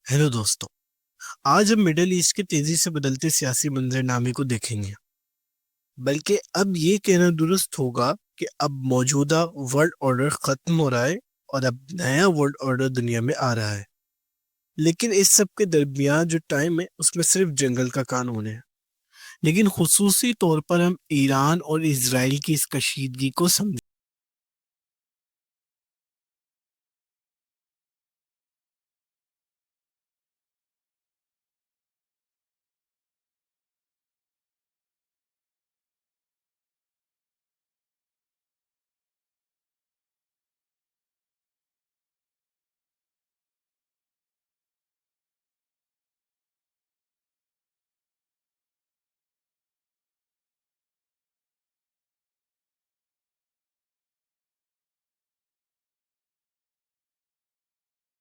Hello दोस्तों। आज हम मिडल ईस्ट के तेजी से बदलते सियासी मंजरनामे को देखेंगे। बल्कि अब ये कहना दुरुस्त होगा कि अब मौजूदा वर्ल्ड ऑर्डर खत्म हो रहा है और अब नया वर्ल्ड ऑर्डर दुनिया में आ रहा है। लेकिन इस सब के दरमियान जो टाइम है उसमें सिर्फ जंगल का कानून है। लेकिन खुसूसी तौर पर हम ईरान और इसराइल की इस कशीदगी को समझ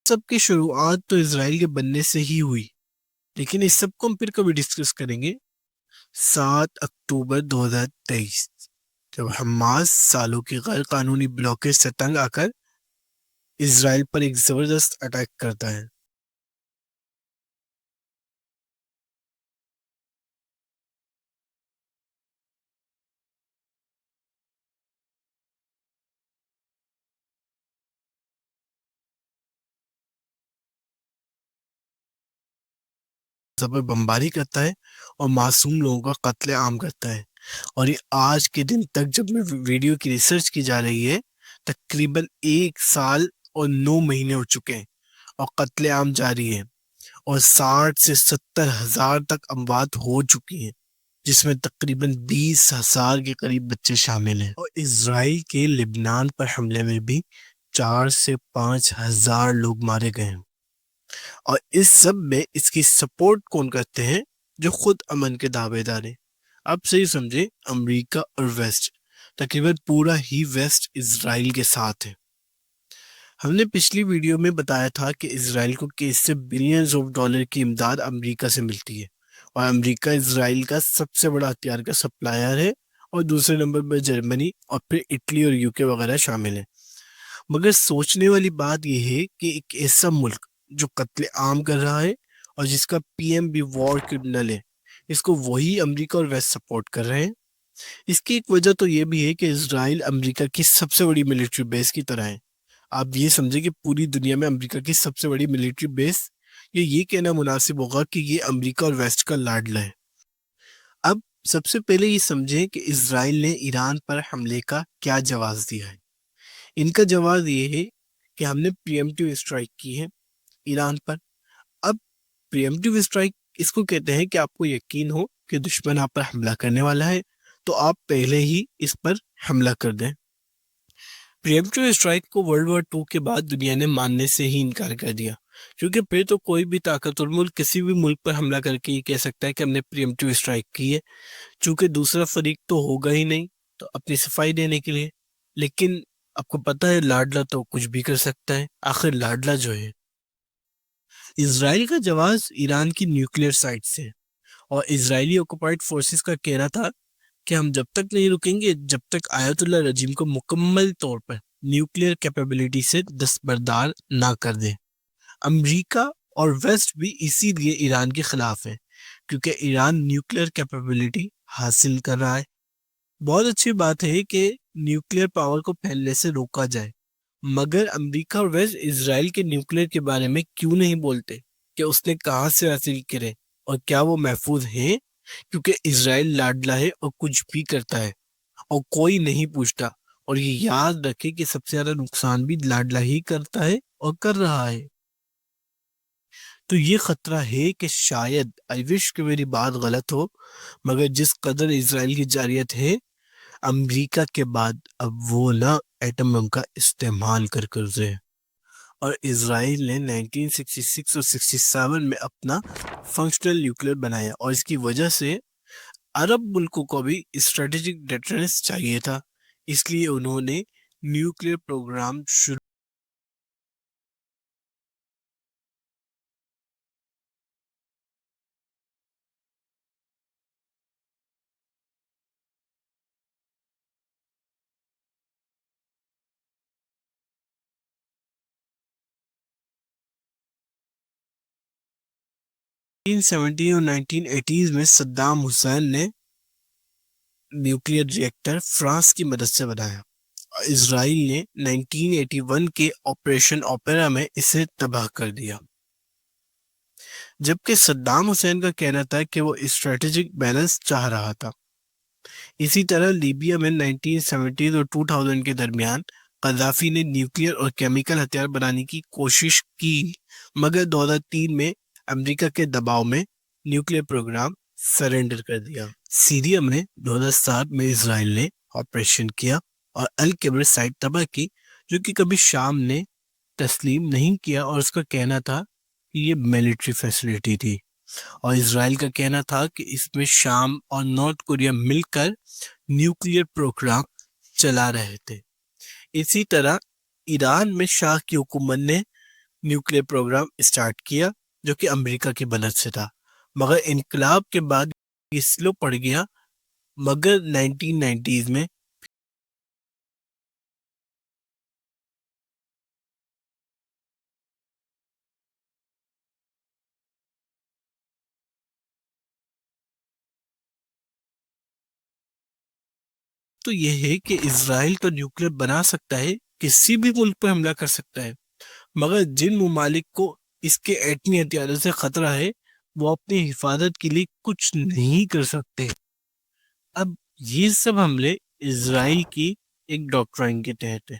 सबकी शुरुआत तो इसराइल के बनने से ही हुई। लेकिन इस सब को हम फिर कभी डिस्कस करेंगे। 7 अक्टूबर 2023 जब हमास सालों की गैर कानूनी ब्लॉकेज से तंग आकर इसराइल पर एक जबरदस्त अटैक करता है। सब पर बमबारी करता है और मासूम लोगों का कत्ले आम करता है। और ये आज के दिन तक जब मैं वीडियो की रिसर्च की जा रही है, तकरीबन 1 साल और 9 महीने हो चुके हैं और कत्ले आम जारी है। और 60 से 70 हजार तक अमवात हो चुकी हैं, जिसमें तकरीबन 20 हजार के करीब बच्चे शामिल हैं। और इसराइल के लिबनान पर हमले में भी 4 से 5 हजार लोग मारे गए हैं। और इस सब में इसकी सपोर्ट कौन करते हैं? जो खुद अमन के दावेदार हैं। आप सही समझे, अमेरिका और वेस्ट, तकरीबन पूरा ही वेस्ट इसराइल के साथ है। हमने पिछली वीडियो में बताया था कि इसराइल को कैसे बिलियंस ऑफ डॉलर की इमदाद अमेरिका से मिलती है और अमेरिका इसराइल का सबसे बड़ा हथियार का सप्लायर है। और दूसरे नंबर पर जर्मनी और फिर इटली और यूके वगैरह शामिल है। मगर सोचने वाली बात यह है कि एक ऐसा मुल्क जो कत्ले आम कर रहा है और जिसका पीएम भी वॉर क्रिमिनल है, इसको वही अमेरिका और वेस्ट सपोर्ट कर रहे हैं। इसकी एक वजह तो ये भी है कि इसराइल अमेरिका की सबसे बड़ी मिलिट्री बेस की तरह है। आप ये समझे कि पूरी दुनिया में अमेरिका की सबसे बड़ी मिलिट्री बेस, ये कहना मुनासिब होगा कि ये अमेरिका और वेस्ट का लाडला है। अब सबसे पहले ये समझें कि इसराइल ने ईरान पर हमले का क्या जवाब दिया है। इनका जवाब ये है कि हमने प्रिएम्प्टिव स्ट्राइक की है ईरान पर। अब प्रिएम्प्टिव स्ट्राइक इसको कहते हैं कि आपको यकीन हो कि दुश्मन आप पर हमला करने वाला है, तो आप पहले ही इस पर हमला कर दें। प्रिएम्प्टिव स्ट्राइक को वर्ल्ड वॉर टू के बाद दुनिया ने मानने से ही इनकार कर दिया, क्योंकि फिर तो कोई भी ताकतवर मुल्क किसी भी मुल्क पर हमला करके ये कह सकता है कि हमने प्रिएम्प्टिव स्ट्राइक की है, चूंकि दूसरा फरीक तो होगा ही नहीं तो अपनी सफाई देने के लिए। लेकिन आपको पता है, लाडला तो कुछ भी कर सकता है। आखिर लाडला जो है, इसराइल का जवाब ईरान की न्यूक्लियर साइट से है। और इजरायली ऑक्युपाइड फोर्सेस का कहना था कि हम जब तक नहीं रुकेंगे जब तक आयतुल्लाह रजीम को मुकम्मल तौर पर न्यूक्लियर कैपेबिलिटी से दस्तबरदार ना कर दे। अमेरिका और वेस्ट भी इसीलिए ईरान के खिलाफ है, क्योंकि ईरान न्यूक्लियर कैपेबिलिटी हासिल कर रहा है। बहुत अच्छी बात है कि न्यूक्लियर पावर को फैलने से रोका जाए। मगर अमेरिका और वेस्ट इसराइल के न्यूक्लियर के बारे में क्यों नहीं बोलते कि उसने कहाँ से हासिल करे और क्या वो महफूज है? क्योंकि इसराइल लाडला है और कुछ भी करता है और कोई नहीं पूछता। और ये याद रखे कि सबसे ज्यादा नुकसान भी लाडला ही करता है और कर रहा है। तो ये खतरा है कि शायद, आई विश कि मेरी बात गलत हो, मगर जिस कदर इसराइल की जारियत है, अमेरिका के बाद अब वो ना एटम बम का इस्तेमाल कर रहे हैं। और इसराइल ने 1966 और 67 में अपना फंक्शनल न्यूक्लियर बनाया और इसकी वजह से अरब मुल्कों को भी स्ट्रेटेजिक डिफरेंस चाहिए था। इसलिए उन्होंने न्यूक्लियर प्रोग्राम शुरू 1970 اور 1980s میں صدام حسین نے نیوکلیئر ریئیکٹر فرانس کی مدد سے بنایا. اسرائیل نے 1981 کے آپریشن اوپیرا میں اسے تباہ کر دیا. جبکہ صدام حسین کا کہنا تھا کہ وہ اسٹریٹجک بیلنس چاہ رہا تھا. اسی طرح لیبیا میں 1970 اور 2000 کے درمیان قذافی نے نیوکلیئر اور کیمیکل ہتھیار بنانے کی کوشش کی، مگر 2003 میں امریکہ کے دباؤ میں نیوکلیئر پروگرام سرنڈر کر دیا. سیریا میں 2007 میں اسرائیل نے آپریشن کیا اور الکبر سائٹ تباہ کی، جو کہ کبھی شام نے تسلیم نہیں کیا، اور اس کا کہنا تھا کہ یہ ملٹری فیسلٹی تھی، اور اسرائیل کا کہنا تھا کہ اس میں شام اور نارتھ کوریا مل کر نیوکلیئر پروگرام چلا رہے تھے. اسی طرح ایران میں شاہ کی حکومت نے نیوکلیئر پروگرام اسٹارٹ کیا، جو کہ امریکہ کی مدد سے تھا، مگر انقلاب کے بعد یہ سلو پڑ گیا. مگر 1990s میں تو یہ ہے کہ اسرائیل تو نیوکلیئر بنا سکتا ہے، کسی بھی ملک پر حملہ کر سکتا ہے، مگر جن ممالک کو اس کے ایٹمی ہتھیاروں سے خطرہ ہے وہ اپنی حفاظت کے لیے کچھ نہیں کر سکتے. اب یہ سب حملے اسرائیل کی ایک ڈاکٹرائن کے تحت ہے،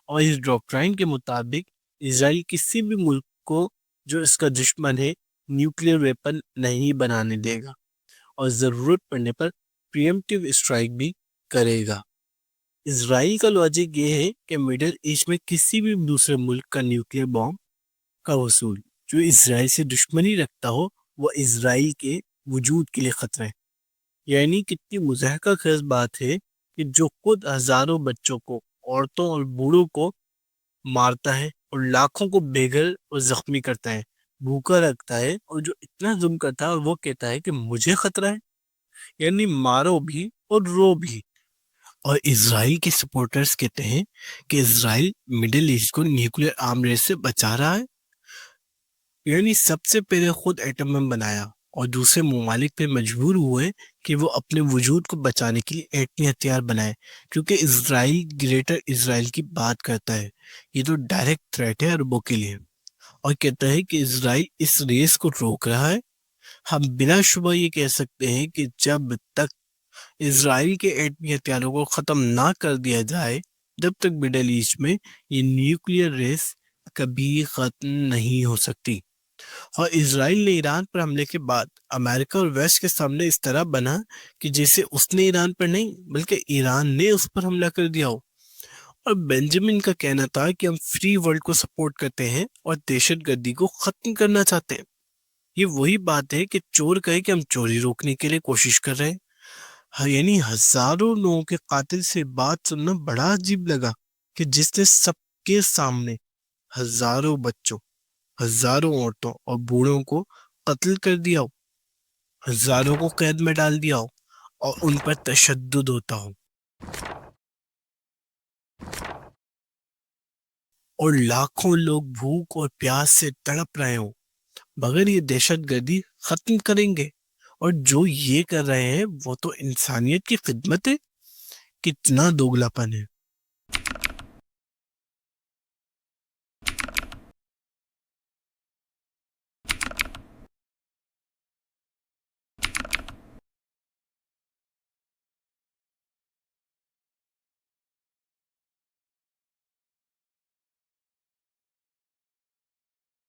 اور اس ڈاکٹرائن کے مطابق اسرائیل کسی بھی ملک کو جو اس کا دشمن ہے نیوکلیئر ویپن نہیں بنانے دے گا، اور ضرورت پڑنے پر پریمپٹیو اسٹرائک بھی کرے گا. اسرائیل کا لاجک یہ ہے کہ مڈل ایسٹ میں کسی بھی دوسرے ملک کا نیوکلیئر بام کا وصول جو اسرائیل سے دشمنی رکھتا ہو وہ اسرائیل کے وجود کے لیے خطرہ ہے. یعنی کتنی مضحکہ خیز بات ہے کہ جو خود ہزاروں بچوں کو، عورتوں اور بوڑھوں کو مارتا ہے اور لاکھوں کو بے گھر اور زخمی کرتا ہے، بھوکا رکھتا ہے، اور جو اتنا ظلم کرتا ہے اور وہ کہتا ہے کہ مجھے خطرہ ہے. یعنی مارو بھی اور رو بھی. اور اسرائیل کے سپورٹرز کہتے ہیں کہ اسرائیل مڈل ایسٹ کو نیوکلیئر آرم ریس سے بچا رہا ہے. یعنی سب سے پہلے خود ایٹم بم بنایا اور دوسرے ممالک پہ مجبور ہوئے کہ وہ اپنے وجود کو بچانے کے لیے ایٹمی ہتھیار بنائے، کیونکہ اسرائیل گریٹر اسرائیل کی بات کرتا ہے. یہ تو ڈائریکٹ تھریٹ ہے عربوں کے لیے، اور کہتا ہے کہ اسرائیل اس ریس کو روک رہا ہے. ہم بلا شبہ یہ کہہ سکتے ہیں کہ جب تک اسرائیل کے ایٹمی ہتھیاروں کو ختم نہ کر دیا جائے، جب تک مڈل ایسٹ میں یہ نیوکلیئر ریس کبھی ختم نہیں ہو سکتی. اور اسرائیل نے ایران پر حملے کے بعد امریکہ اور ویسٹ کے سامنے اس طرح بنا کہ جیسے اس نے ایران پر نہیں بلکہ ایران نے اس پر حملہ کر دیا ہو. اور بینجامن کا کہنا تھا کہ ہم فری ورلڈ کو سپورٹ کرتے ہیں اور دہشت گردی کو ختم کرنا چاہتے ہیں. یہ وہی بات ہے کہ چور کہے کہ ہم چوری روکنے کے لیے کوشش کر رہے ہیں. یعنی ہزاروں لوگوں کے قاتل سے بات سننا بڑا عجیب لگا کہ جس نے سب کے سامنے ہزاروں بچوں، ہزاروں عورتوں اور بوڑھوں کو قتل کر دیا ہو، ہزاروں کو قید میں ڈال دیا ہو اور ان پر تشدد ہوتا ہو، اور لاکھوں لوگ بھوک اور پیاس سے تڑپ رہے ہوں، مگر یہ دہشت گردی ختم کریں گے. اور جو یہ کر رہے ہیں وہ تو انسانیت کی خدمت ہے. کتنا دوگلاپن ہے.